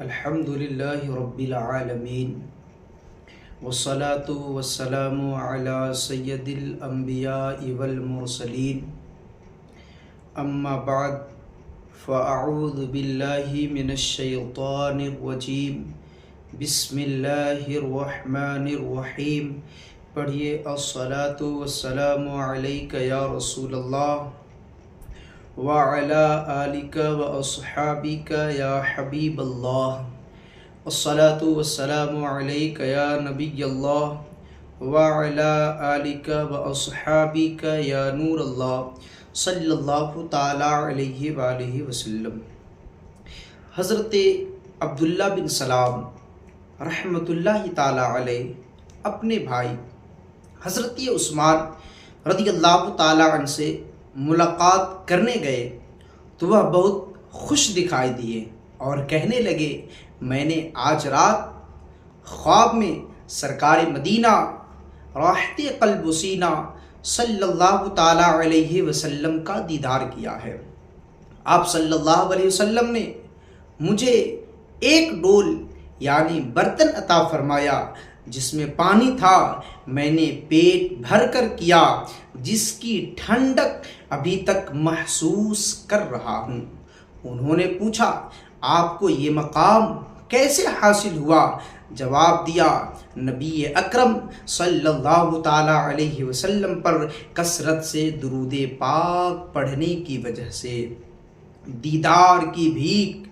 الحمد للہ رب العالمین والصلاة والسلام علی سید الانبیاء والمرسلین اما بعد فاعوذ باللہ من الشیطان الرجیم بسم اللہ الرحمن الرحیم. پڑھیے الصلاة والسلام علیک یا رسول اللہ وعلى آلك وأصحابك يا حبيب الله. الصلاة والسلام عليك يا نبي الله وعلى آلك وأصحابك يا نور الله صلی اللہ تعالی علیہ وآلہ وسلم. حضرت عبداللہ بن سلام رحمۃ اللہ تعالی علیہ اپنے بھائی حضرت عثمان رضی اللہ تعالی عنہ سے ملاقات کرنے گئے تو وہ بہت خوش دکھائی دیے اور کہنے لگے، میں نے آج رات خواب میں سرکار مدینہ راحت قلب و سینہ صلی اللہ تعالی علیہ وسلم کا دیدار کیا ہے. آپ صلی اللہ علیہ وسلم نے مجھے ایک ڈول یعنی برتن عطا فرمایا جس میں پانی تھا. میں نے پیٹ بھر کر کیا جس کی ٹھنڈک ابھی تک محسوس کر رہا ہوں. انہوں نے پوچھا، آپ کو یہ مقام کیسے حاصل ہوا؟ جواب دیا، نبی اکرم صلی اللہ تعالی علیہ وسلم پر کثرت سے درود پاک پڑھنے کی وجہ سے. دیدار کی بھیک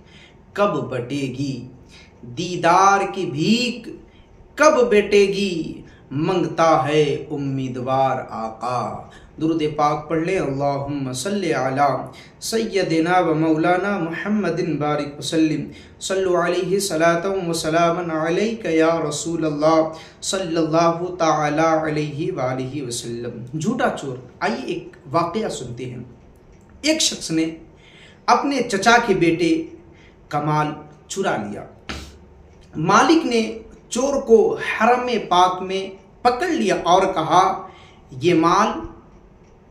کب بٹے گی، دیدار کی بھیک کب بٹے گی، منگتا ہے امیدوار آقا. درود پاک پڑھ لیں. اللہم صلی علی سیدنا و مولانا محمد بارک وسلم. صلو علیہ صلاۃ و سلام علیک یا رسول اللہ صلی اللہ تعالی علیہ وآلہ وسلم. جھوٹا چور. آئیے ایک واقعہ سنتے ہیں. ایک شخص نے اپنے چچا کے بیٹے کا مال چرا لیا. مالک نے چور کو حرم پاک میں پکڑ لیا اور کہا، یہ مال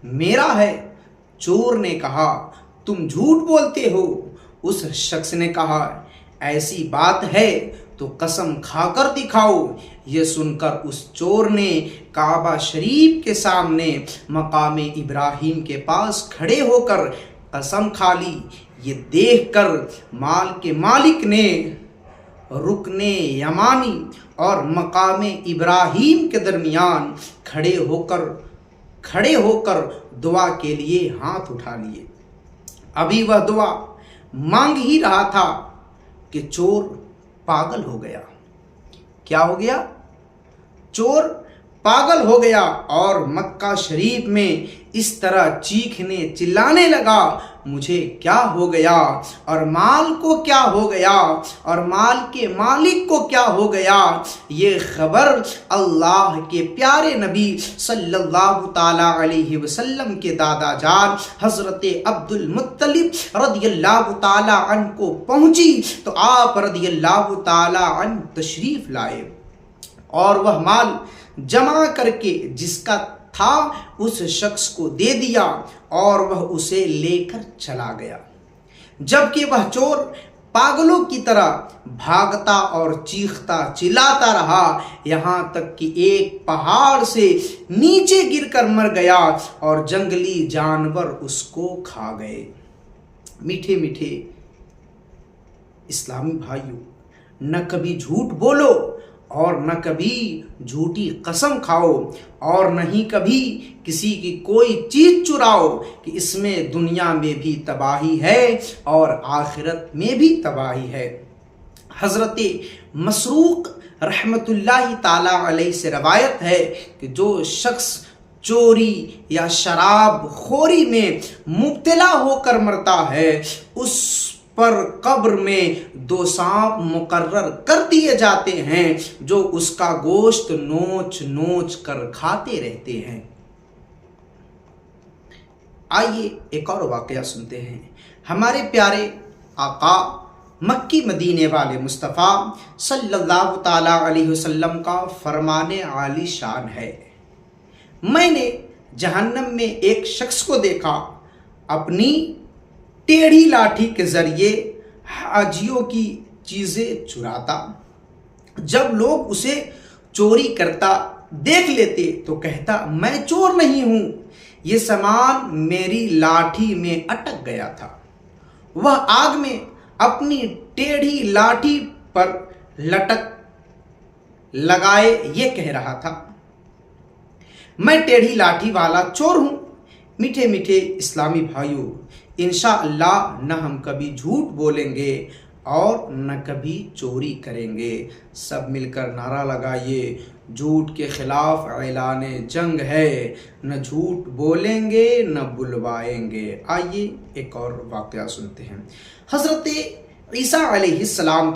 میرا ہے. چور نے کہا، تم جھوٹ بولتے ہو. اس شخص نے کہا، ایسی بات ہے تو قسم کھا کر دکھاؤ. یہ سن کر اس چور نے کعبہ شریف کے سامنے مقام ابراہیم کے پاس کھڑے ہو کر قسم کھا لی. یہ دیکھ کر مال کے مالک نے رکن یمانی اور مقام ابراہیم کے درمیان کھڑے ہو کر دعا کے لیے ہاتھ اٹھا لیے. ابھی وہ دعا مانگ ہی رہا تھا کہ چور پاگل ہو گیا. کیا ہو گیا؟ چور پاگل ہو گیا اور مکہ شریف میں اس طرح چیخنے چلانے لگا، مجھے کیا ہو گیا اور مال کو کیا ہو گیا اور مال کے مالک کو کیا ہو گیا. یہ خبر اللہ کے پیارے نبی صلی اللہ تعالی علیہ وسلم کے دادا جان حضرت عبد المطلب رضی اللہ تعالی عنہ کو پہنچی تو آپ رضی اللہ تعالی عنہ تشریف لائے اور وہ مال جمع کر کے جس کا تھا اس شخص کو دے دیا اور وہ اسے لے کر چلا گیا. جبکہ وہ چور پاگلوں کی طرح بھاگتا اور چیختا چلاتا رہا یہاں تک کہ ایک پہاڑ سے نیچے گر کر مر گیا اور جنگلی جانور اس کو کھا گئے. میٹھے میٹھے اسلامی بھائیوں، نہ کبھی جھوٹ بولو اور نہ کبھی جھوٹی قسم کھاؤ اور نہ ہی کبھی کسی کی کوئی چیز چراؤ کہ اس میں دنیا میں بھی تباہی ہے اور آخرت میں بھی تباہی ہے. حضرت مسروق رحمۃ اللہ تعالی علیہ سے روایت ہے کہ جو شخص چوری یا شراب خوری میں مبتلا ہو کر مرتا ہے اس پر قبر میں 2 سانپ مقرر کر دیے جاتے ہیں جو اس کا گوشت نوچ نوچ کر کھاتے رہتے ہیں. آئیے ایک اور واقعہ سنتے ہیں. ہمارے پیارے آقا مکی مدینے والے مصطفیٰ صلی اللہ تعالی علیہ وسلم کا فرمان عالی شان ہے، میں نے جہنم میں ایک شخص کو دیکھا اپنی ٹیڑھی لاٹھی کے ذریعے حاجیوں کی چیزیں چراتا، جب لوگ اسے چوری کرتا دیکھ لیتے تو کہتا میں چور نہیں ہوں، یہ سامان میری لاٹھی میں اٹک گیا تھا۔ وہ آگ میں اپنی ٹیڑھی لاٹھی پر لٹک لگائے یہ کہہ رہا تھا، میں ٹیڑھی لاٹھی والا چور ہوں۔ میٹھے میٹھے اسلامی بھائیوں، انشاءاللہ نہ ہم کبھی جھوٹ بولیں گے اور نہ کبھی چوری کریں گے۔ سب مل کر نعرہ لگائیے، جھوٹ کے خلاف اعلان جنگ ہے، نہ جھوٹ بولیں گے نہ بلوائیں گے۔ آئیے ایک اور واقعہ سنتے ہیں۔ حضرت عیسیٰ علیہ السلام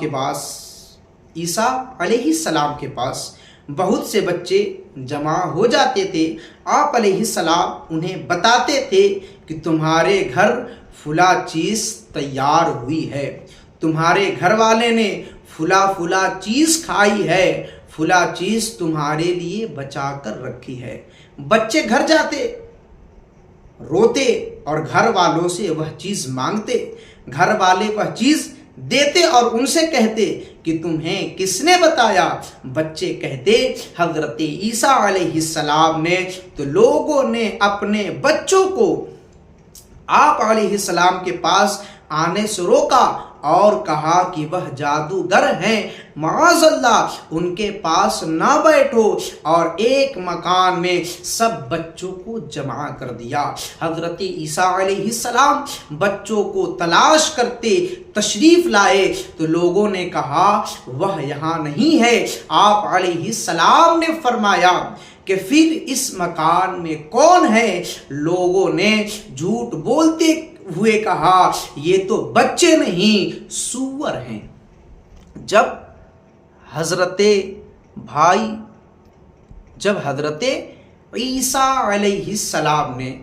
کے پاس بہت سے بچے جمع ہو جاتے تھے۔ آپ علیہ السلام انہیں بتاتے تھے کہ تمہارے گھر فلاں چیز تیار ہوئی ہے، تمہارے گھر والے نے فلاں چیز کھائی ہے، فلاں چیز تمہارے لیے بچا کر رکھی ہے۔ بچے گھر جاتے، روتے اور گھر والوں سے وہ چیز مانگتے، گھر والے وہ چیز دیتے اور ان سے کہتے کہ تمہیں کس نے بتایا؟ بچے کہتے حضرت عیسیٰ علیہ السلام نے۔ تو لوگوں نے اپنے بچوں کو آپ علیہ السلام کے پاس آنے سے روکا اور کہا کہ وہ جادوگر ہیں، معاذ اللہ ان کے پاس نہ بیٹھو، اور ایک مکان میں سب بچوں کو جمع کر دیا۔ حضرت عیسیٰ علیہ السلام بچوں کو تلاش کرتے تشریف لائے تو لوگوں نے کہا وہ یہاں نہیں ہے۔ آپ علیہ السلام نے فرمایا کہ پھر اس مکان میں کون ہے؟ لوگوں نے جھوٹ بولتے ہوئے کہا یہ تو بچے نہیں، سور ہیں۔ جب حضرت عیسیٰ علیہ السلام نے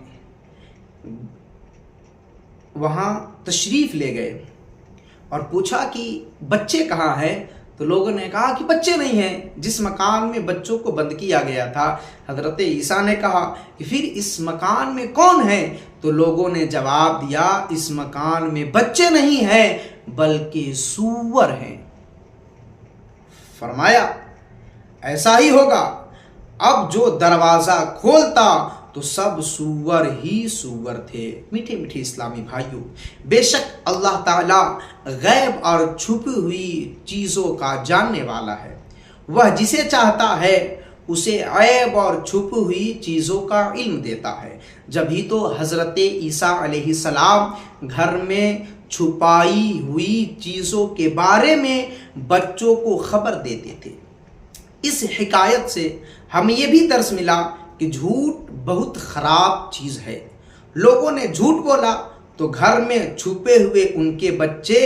وہاں تشریف لے گئے اور پوچھا کہ بچے کہاں ہیں، تو لوگوں نے کہا کہ بچے نہیں ہیں، جس مکان میں بچوں کو بند کیا گیا تھا۔ حضرت عیسیٰ نے کہا کہ پھر اس مکان میں کون ہے؟ تو لوگوں نے جواب دیا اس مکان میں بچے نہیں ہیں بلکہ سور ہیں۔ فرمایا ایسا ہی ہوگا، اب جو دروازہ کھولتا تو سب سور ہی سور تھے۔ میٹھے میٹھے اسلامی بھائیوں، بے شک اللہ تعالی غیب اور چھپی ہوئی چیزوں کا جاننے والا ہے۔ وہ جسے چاہتا ہے اسے غیب اور چھپی ہوئی چیزوں کا علم دیتا ہے۔ جبھی تو حضرت عیسیٰ علیہ السلام گھر میں چھپائی ہوئی چیزوں کے بارے میں بچوں کو خبر دیتے تھے۔ اس حکایت سے ہمیں یہ بھی درس ملا کہ جھوٹ بہت خراب چیز ہے۔ لوگوں نے جھوٹ بولا تو گھر میں چھپے ہوئے ان کے بچے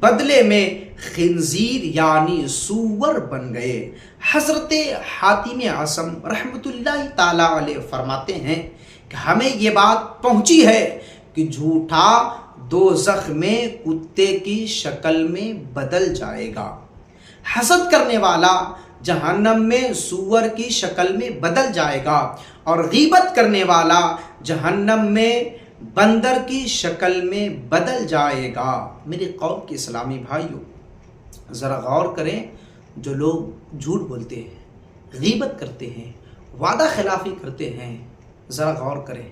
بدلے میں خنزیر یعنی سور بن گئے۔ حضرت حاتم اعصم رحمۃ اللہ تعالی علیہ فرماتے ہیں کہ ہمیں یہ بات پہنچی ہے کہ جھوٹا دوزخ میں کتے کی شکل میں بدل جائے گا، حسد کرنے والا جہنم میں سور کی شکل میں بدل جائے گا، اور غیبت کرنے والا جہنم میں بندر کی شکل میں بدل جائے گا۔ میرے قوم کے اسلامی بھائیوں، ذرا غور کریں، جو لوگ جھوٹ بولتے ہیں، غیبت کرتے ہیں، وعدہ خلافی کرتے ہیں، ذرا غور کریں۔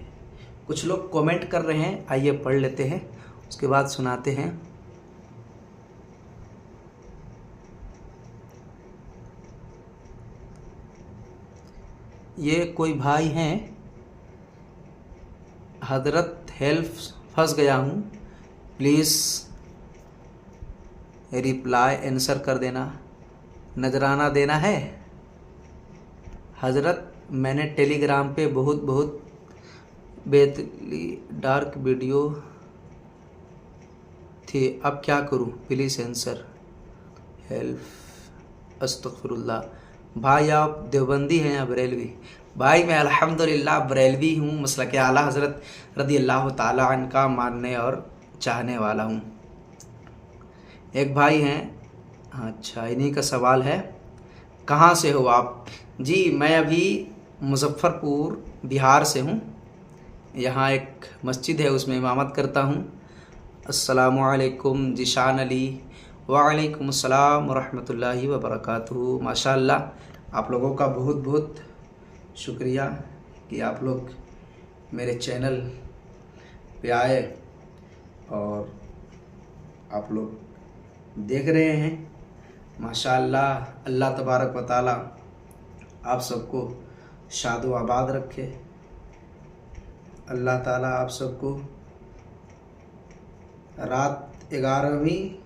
کچھ لوگ کومنٹ کر رہے ہیں، آئیے پڑھ لیتے ہیں، اس کے بعد سناتے ہیں۔ یہ کوئی بھائی ہیں، حضرت ہیلپ پھنس گیا ہوں، پلیز ریپلائی آنسر کر دینا، نذرانہ دینا ہے۔ حضرت میں نے ٹیلی گرام پہ بہت ڈارک ویڈیو تھی، اب کیا کروں؟ Please answer help. استغفر اللہ۔ بھائی آپ دیوبندی ہیں یا بریلوی؟ بھائی میں الحمدللہ بریلوی ہوں، مسلک اعلیٰ حضرت رضی اللہ تعالی عنہ کا ماننے اور چاہنے والا ہوں۔ ایک بھائی ہیں، اچھا انہی کا سوال ہے، کہاں سے ہو آپ؟ جی میں ابھی مظفر پور بہار سے ہوں، یہاں ایک مسجد ہے اس میں امامت کرتا ہوں۔ السلام علیکم ذیشان علی، وعلیکم السلام ورحمۃ اللہ وبرکاتہ۔ ماشاءاللہ آپ لوگوں کا بہت بہت شکریہ کہ آپ لوگ میرے چینل پہ آئے اور آپ لوگ دیکھ رہے ہیں۔ ماشاءاللہ اللہ تبارک و تعالی آپ سب کو شاد و آباد رکھے۔ اللہ تعالیٰ آپ سب کو رات 11ویں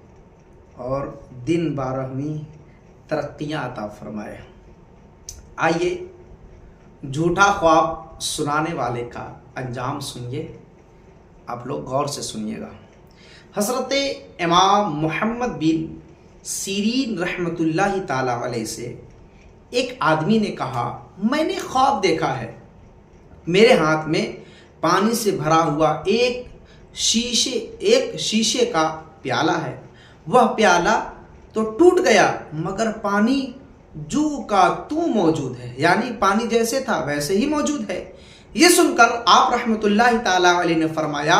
اور دن 12ویں ترقیاں عطا فرمائے۔ آئیے جھوٹا خواب سنانے والے کا انجام سنیے، آپ لوگ غور سے سنیے گا۔ حضرت امام محمد بن سیرین رحمۃ اللہ تعالی علیہ سے ایک آدمی نے کہا، میں نے خواب دیکھا ہے، میرے ہاتھ میں پانی سے بھرا ہوا ایک شیشے کا پیالہ ہے، وہ پیالہ تو ٹوٹ گیا مگر پانی جو کا تو موجود ہے، یعنی پانی جیسے تھا ویسے ہی موجود ہے۔ یہ سن کر آپ رحمۃ اللہ تعالی علیہ نے فرمایا،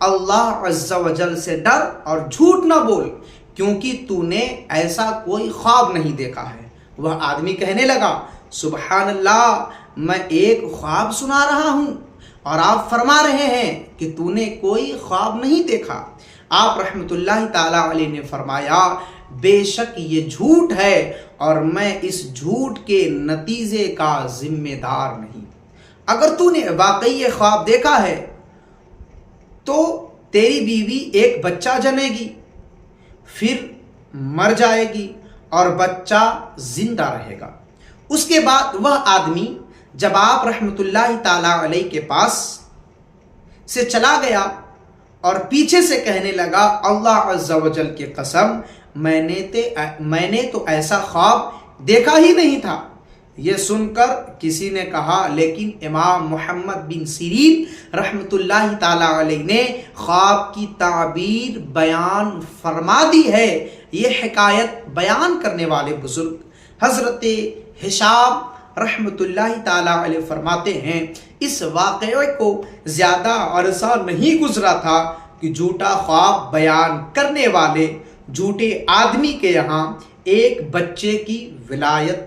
اللہ عز و جل سے ڈر اور جھوٹ نہ بول، کیونکہ تو نے ایسا کوئی خواب نہیں دیکھا ہے۔ وہ آدمی کہنے لگا، سبحان اللہ، میں ایک خواب سنا رہا ہوں اور آپ فرما رہے ہیں کہ تو نے کوئی خواب نہیں دیکھا۔ آپ رحمۃ اللہ تعالی علیہ نے فرمایا، بے شک یہ جھوٹ ہے اور میں اس جھوٹ کے نتیجے کا ذمہ دار نہیں۔ اگر تو نے واقعی یہ خواب دیکھا ہے تو تیری بیوی ایک بچہ جنے گی، پھر مر جائے گی اور بچہ زندہ رہے گا۔ اس کے بعد وہ آدمی جب آپ رحمۃ اللہ تعالی علیہ کے پاس سے چلا گیا اور پیچھے سے کہنے لگا، اللہ عز و جل کی قسم، میں نے تو ایسا خواب دیکھا ہی نہیں تھا۔ یہ سن کر کسی نے کہا، لیکن امام محمد بن سیرین رحمۃ اللہ تعالی علیہ نے خواب کی تعبیر بیان فرما دی ہے۔ یہ حکایت بیان کرنے والے بزرگ حضرت ہشام رحمۃ اللہ تعالی علیہ فرماتے ہیں، اس واقعے کو زیادہ عرصہ نہیں گزرا تھا کہ جھوٹا خواب بیان کرنے والے جھوٹے آدمی کے یہاں ایک بچے کی ولادت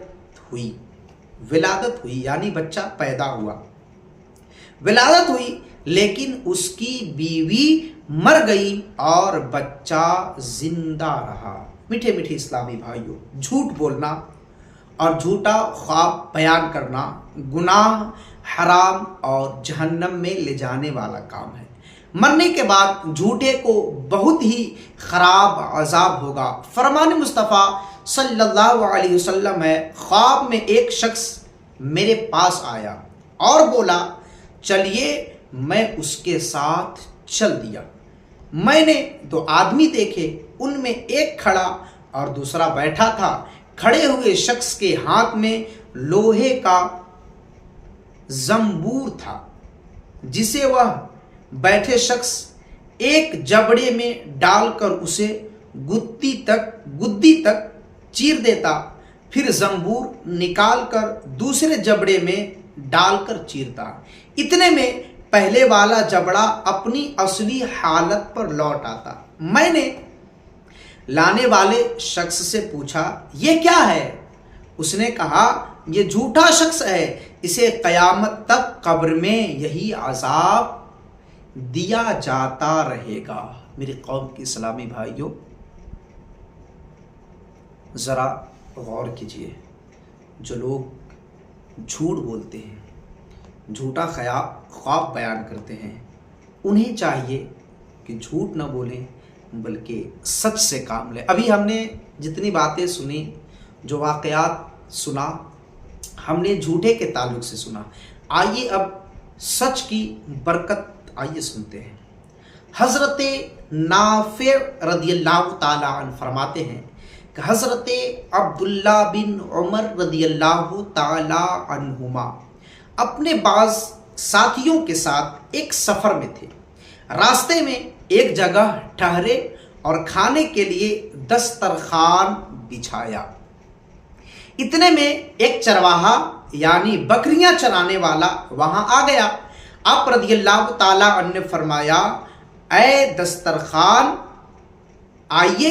ہوئی، یعنی بچہ پیدا ہوا، ولادت ہوئی، لیکن اس کی بیوی مر گئی اور بچہ زندہ رہا۔ میٹھے میٹھے اسلامی بھائیوں، جھوٹ بولنا اور جھوٹا خواب بیان کرنا گناہ، حرام اور جہنم میں لے جانے والا کام ہے۔ مرنے کے بعد جھوٹے کو بہت ہی خراب عذاب ہوگا۔ فرمان مصطفیٰ صلی اللہ علیہ وسلم ہے، خواب میں ایک شخص میرے پاس آیا اور بولا، چلیے، میں اس کے ساتھ چل دیا۔ میں نے 2 آدمی دیکھے، ان میں ایک کھڑا اور دوسرا بیٹھا تھا۔ کھڑے ہوئے شخص کے ہاتھ میں لوہے کا زنبور تھا، جسے وہ بیٹھے شخص ایک جبڑے میں ڈال کر اسے گدی تک چیر دیتا، پھر زنبور نکال کر دوسرے جبڑے میں ڈال کر چیرتا۔ اتنے میں پہلے والا جبڑا اپنی اصلی حالت پر لوٹ آتا۔ میں نے لانے والے شخص سے پوچھا، یہ کیا ہے؟ اس نے کہا، یہ جھوٹا شخص ہے، اسے قیامت تک قبر میں یہی عذاب دیا جاتا رہے گا۔ میری قوم کی اسلامی بھائیوں، ذرا غور کیجئے، جو لوگ جھوٹ بولتے ہیں، جھوٹا خواب بیان کرتے ہیں، انہیں چاہیے کہ جھوٹ نہ بولیں بلکہ سچ سے کام لیں۔ ابھی ہم نے جتنی باتیں سنی، جو واقعات سنا، ہم نے جھوٹے کے تعلق سے سنا۔ آئیے اب سچ کی برکت آئیے سنتے ہیں۔ حضرت نافع رضی اللہ تعالی عنہ فرماتے ہیں کہ حضرت عبداللہ بن عمر رضی اللہ تعالی عنہما اپنے بعض ساتھیوں کے ساتھ ایک سفر میں تھے۔ راستے میں ایک جگہ ٹھہرے اور کھانے کے لیے دسترخوان بچھایا۔ اتنے میں ایک چرواہا یعنی بکریاں چرانے والا وہاں آ گیا۔ آپ رضی اللہ تعالی عنہ نے فرمایا، اے دسترخوان، آئیے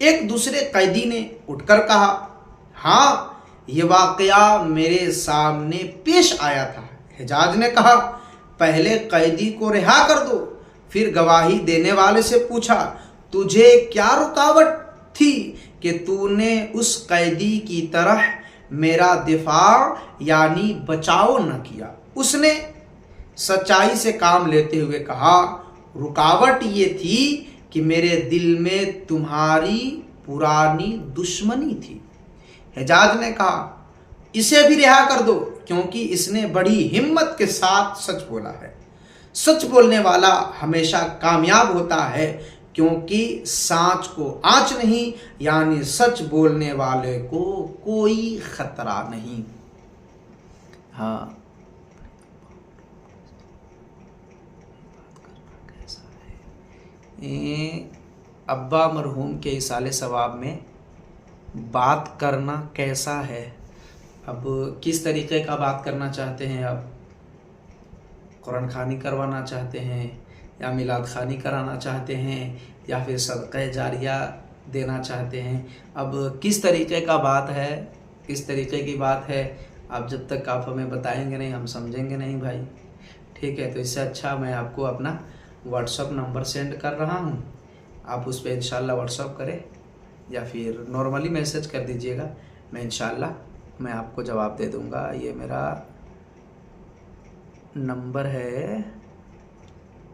ایک دوسرے قیدی نے اٹھ کر کہا ہاں یہ واقعہ میرے سامنے پیش آیا تھا۔ حجاج نے کہا پہلے قیدی کو رہا کر دو۔ پھر گواہی دینے والے سے پوچھا تجھے کیا رکاوٹ تھی کہ تو نے اس قیدی کی طرح میرا دفاع یعنی بچاؤ نہ کیا؟ اس نے سچائی سے کام لیتے ہوئے کہا رکاوٹ یہ تھی کہ میرے دل میں تمہاری پرانی دشمنی تھی۔ حجاج نے کہا اسے بھی رہا کر دو کیونکہ اس نے بڑی ہمت کے ساتھ سچ بولا ہے۔ سچ بولنے والا ہمیشہ کامیاب ہوتا ہے کیونکہ سانچ کو آنچ نہیں، یعنی سچ بولنے والے کو کوئی خطرہ نہیں۔ ہاں ابا مرحوم کے اصالِ ثواب میں بات کرنا کیسا ہے؟ اب کس طریقے کا بات کرنا چاہتے ہیں آپ؟ قرآن خوانی کروانا چاہتے ہیں یا میلاد خوانی کرانا چاہتے ہیں یا پھر صدقہ جاریہ دینا چاہتے ہیں؟ اب کس طریقے کا بات ہے، کس طریقے کی بات ہے، اب جب تک آپ ہمیں بتائیں گے نہیں ہم سمجھیں گے نہیں بھائی، ٹھیک ہے؟ تو اس سے اچھا میں آپ کو اپنا واٹس اپ نمبر سینڈ کر رہا ہوں، آپ اس پہ انشاءاللہ واٹس اپ کریں یا پھر نارملی میسج کر دیجئے گا، میں انشاءاللہ میں آپ کو جواب دے دوں گا۔ یہ میرا نمبر ہے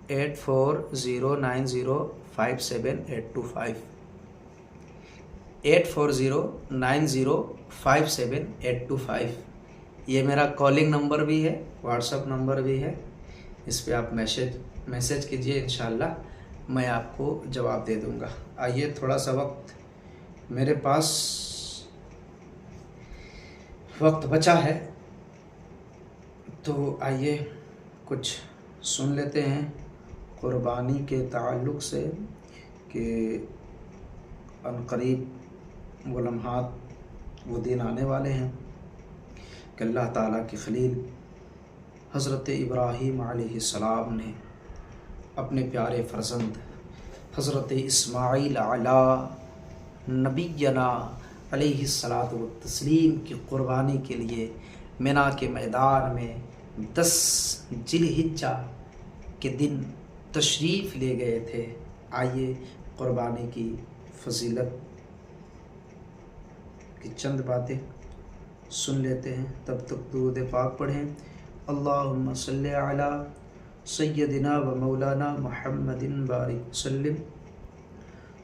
8409057825 8409057825 یہ میرا کالنگ نمبر بھی ہے، واٹس اپ نمبر بھی ہے، اس پہ آپ میسج کیجئے، انشاءاللہ میں آپ کو جواب دے دوں گا۔ آئیے تھوڑا سا وقت میرے پاس وقت بچا ہے تو آئیے کچھ سن لیتے ہیں قربانی کے تعلق سے کہ عنقریب وہ لمحات وہ دن آنے والے ہیں کہ اللہ تعالیٰ کی خلیل حضرت ابراہیم علیہ السلام نے اپنے پیارے فرزند حضرت اسماعیل علی نبینا علیہ الصلاۃ والتسلیم کی قربانی کے لیے مینا کے میدان میں 10 ذی الحجہ کے دن تشریف لے گئے تھے۔ آئیے قربانی کی فضیلت کی چند باتیں سن لیتے ہیں، تب تک درود پاک پڑھیں۔ اللہم صلی علی سیدنا و مولانا محمد بارک وسلم،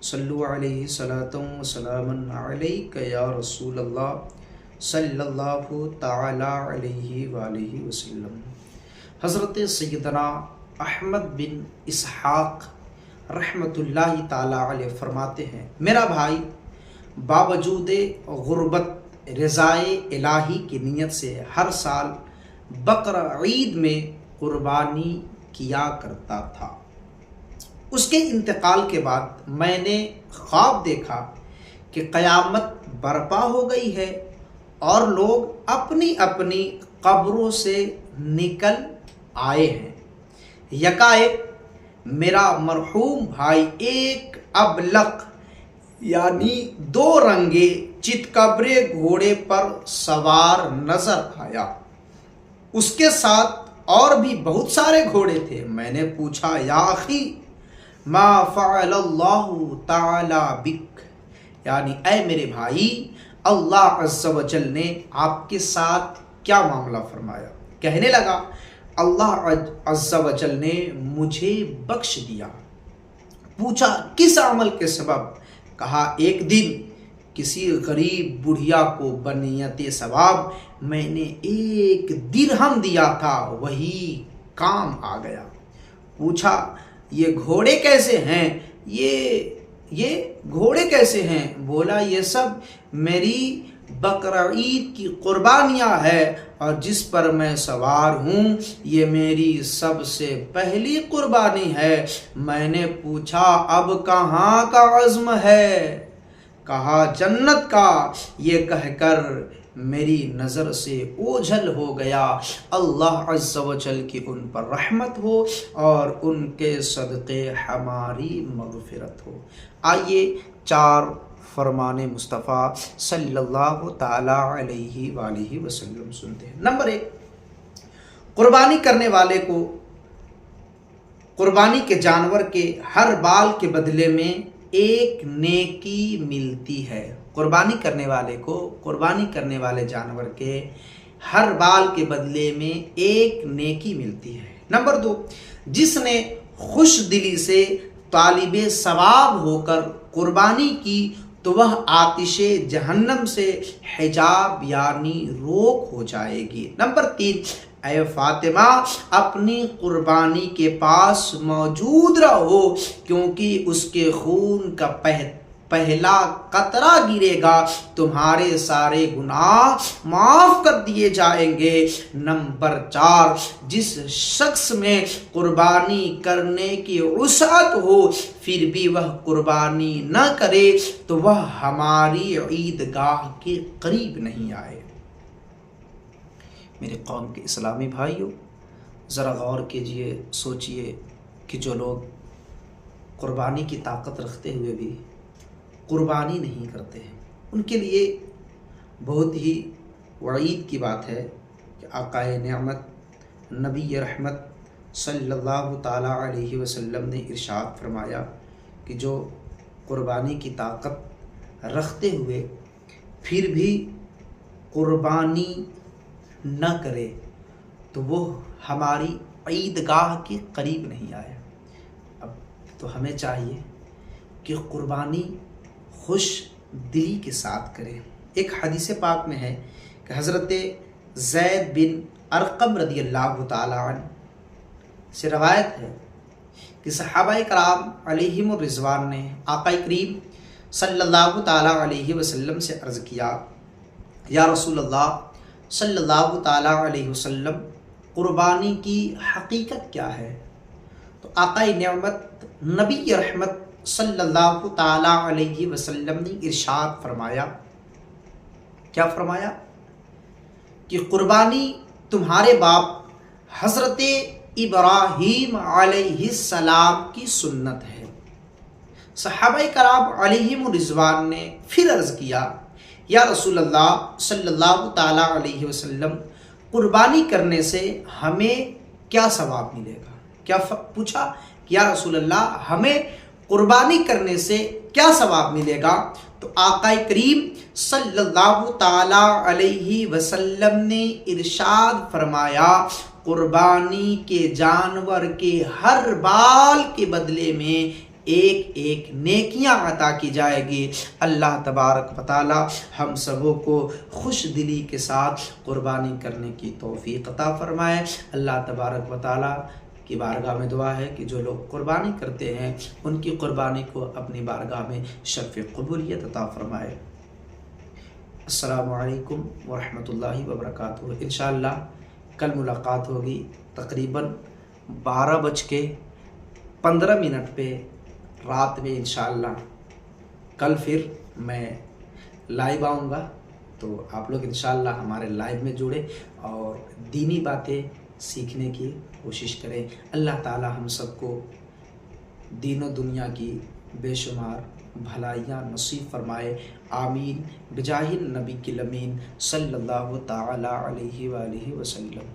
صلو علیہ صلاۃ و سلام علیک یا رسول اللہ صلی اللہ تعالی علیہ وآلہ وسلم۔ حضرت سیدنا احمد بن اسحاق رحمۃ اللہ تعالی علیہ فرماتے ہیں میرا بھائی باوجود غربت رضائے الہی کی نیت سے ہر سال بقر عید میں قربانی کیا کرتا تھا۔ اس کے انتقال کے بعد میں نے خواب دیکھا کہ قیامت برپا ہو گئی ہے اور لوگ اپنی اپنی قبروں سے نکل آئے ہیں۔ یکایک میرا مرحوم بھائی ایک ابلق یعنی 2 رنگے چتکبرے گھوڑے پر سوار نظر آیا، اس کے ساتھ اور بھی بہت سارے گھوڑے تھے۔ میں نے پوچھا یا اخی ما فعل اللہ تعالی بک، یعنی اے میرے بھائی اللہ عز و جل نے آپ کے ساتھ کیا معاملہ فرمایا؟ کہنے لگا اللہ عز و جل نے مجھے بخش دیا۔ پوچھا کس عمل کے سبب؟ کہا ایک دن کسی غریب بڑھیا کو بنیت ثواب میں نے 1 درہم دیا تھا، وہی کام آ گیا۔ پوچھا یہ گھوڑے کیسے ہیں؟ یہ گھوڑے کیسے ہیں؟ بولا یہ سب میری بقر عید کی قربانیاں ہے اور جس پر میں سوار ہوں یہ میری سب سے پہلی قربانی ہے۔ میں نے پوچھا اب کہاں کا عزم ہے؟ کہا جنت کا۔ یہ کہہ کر میری نظر سے اوجھل ہو گیا۔ اللہ عز و جل کی ان پر رحمت ہو اور ان کے صدقے ہماری مغفرت ہو۔ آئیے 4 فرمان مصطفیٰ صلی اللہ تعالیٰ علیہ وآلہ وسلم سنتے ہیں۔ نمبر 1، قربانی کرنے والے کو قربانی کے جانور کے ہر بال کے بدلے میں ایک نیکی ملتی ہے۔ قربانی کرنے والے کو قربانی کرنے والے جانور کے ہر بال کے بدلے میں ایک نیکی ملتی ہے۔ نمبر 2، جس نے خوش دلی سے طالب ثواب ہو کر قربانی کی تو وہ آتش جہنم سے حجاب یعنی روک ہو جائے گی۔ نمبر 3، اے فاطمہ اپنی قربانی کے پاس موجود رہو، کیونکہ اس کے خون کا پہلا قطرہ گرے گا تمہارے سارے گناہ معاف کر دیے جائیں گے۔ نمبر 4، جس شخص میں قربانی کرنے کی وسعت ہو پھر بھی وہ قربانی نہ کرے تو وہ ہماری عیدگاہ کے قریب نہیں آئے۔ میرے قوم کے اسلامی بھائیوں، ذرا غور کیجئے، سوچئے کہ جو لوگ قربانی کی طاقت رکھتے ہوئے بھی قربانی نہیں کرتے ہیں، ان کے لیے بہت ہی وعید کی بات ہے کہ آقا نعمت نبی رحمت صلی اللہ تعالیٰ علیہ وسلم نے ارشاد فرمایا کہ جو قربانی کی طاقت رکھتے ہوئے پھر بھی قربانی نہ کرے تو وہ ہماری عیدگاہ کے قریب نہیں آئے۔ اب تو ہمیں چاہیے کہ قربانی خوش دلی کے ساتھ کریں۔ ایک حدیث پاک میں ہے کہ حضرت زید بن ارقم رضی اللہ تعالیٰ عنہ سے روایت ہے کہ صحابہ کرام علیہم الرضوان نے آقا کریم صلی اللہ تعالیٰ علیہ وسلم سے عرض کیا، یا رسول اللہ صلی اللہ تعالیٰ علیہ وسلم، قربانی کی حقیقت کیا ہے؟ تو آقا نعمت نبی رحمت صلی اللہ تعالیٰ علیہ وسلم نے ارشاد فرمایا، کیا فرمایا؟ کہ قربانی تمہارے باپ حضرت ابراہیم علیہ السلام کی سنت ہے۔ صحابہ کرام علیہم الرضوان نے پھر عرض کیا، یا رسول اللہ صلی اللہ تعالیٰ علیہ وسلم، قربانی کرنے سے ہمیں کیا ثواب ملے گا؟ کیا پوچھا کہ یا رسول اللہ ہمیں قربانی کرنے سے کیا ثواب ملے گا؟ تو آقا کریم صلی اللہ تعالیٰ علیہ وسلم نے ارشاد فرمایا، قربانی کے جانور کے ہر بال کے بدلے میں ایک ایک نیکیاں عطا کی جائے گی۔ اللہ تبارک و تعالی ہم سبوں کو خوش دلی کے ساتھ قربانی کرنے کی توفیق عطا فرمائے۔ اللہ تبارک و تعالی کی بارگاہ میں دعا ہے کہ جو لوگ قربانی کرتے ہیں ان کی قربانی کو اپنی بارگاہ میں شرف قبولیت عطا فرمائے۔ السلام علیکم ورحمۃ اللہ وبرکاتہ۔ انشاءاللہ کل ملاقات ہوگی تقریباً 12:15 پہ رات میں انشاءاللہ۔ کل پھر میں لائیو آؤں گا، تو آپ لوگ انشاءاللہ ہمارے لائیو میں جڑیں اور دینی باتیں سیکھنے کی کوشش کریں۔ اللہ تعالی ہم سب کو دین و دنیا کی بے شمار بھلائیاں نصیب فرمائے، آمین، بجاہ النبی الامین صلی اللہ تعالی علیہ وآلہ وسلم۔